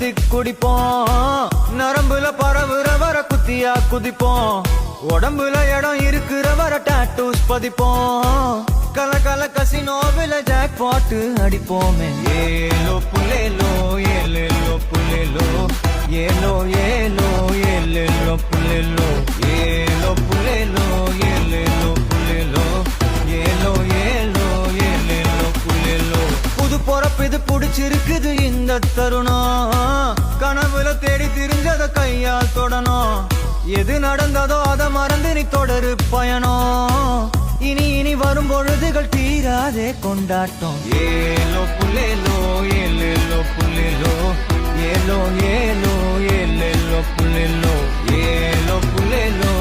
ஊத்தி குடிப்போம். நரம்புல பரவுற வர குத்தியா குதிப்போம். உடம்புல இடம் இருக்கிற வர டாட்டூஸ் பதிப்போம். கல கல கசினோவில ஜாக் பாட்டு அடிப்போமே. ஏலோ புல்லேலோ ஏலேலோ புல்லேலோ ஏலோ ஏலோ ஏலேலோ புல்லேலோ ஏலோ புல்லேலோ ஏலேலோ புல்லேலோ ஏலோ ஏலோ ஏலேலோ புல்லேலோ. புது பொறப்பு இது புடிச்சிருக்குது இந்த தருணம். கனவுல தேடி திரிஞ்சத கையால் தொடணும். எது நடந்ததோ அத மறந்து நீ தொடரு பயணம். இனி இனி வரும் பொழுதுகள் தீராதே கொண்டாட்டம். ஏலோ புல்லேலோ ஏலேலோ புல்லேலோ ஏலோ ஏலோ ஏலேலோ புல்லேலோ ஏலோ புல்லேலோ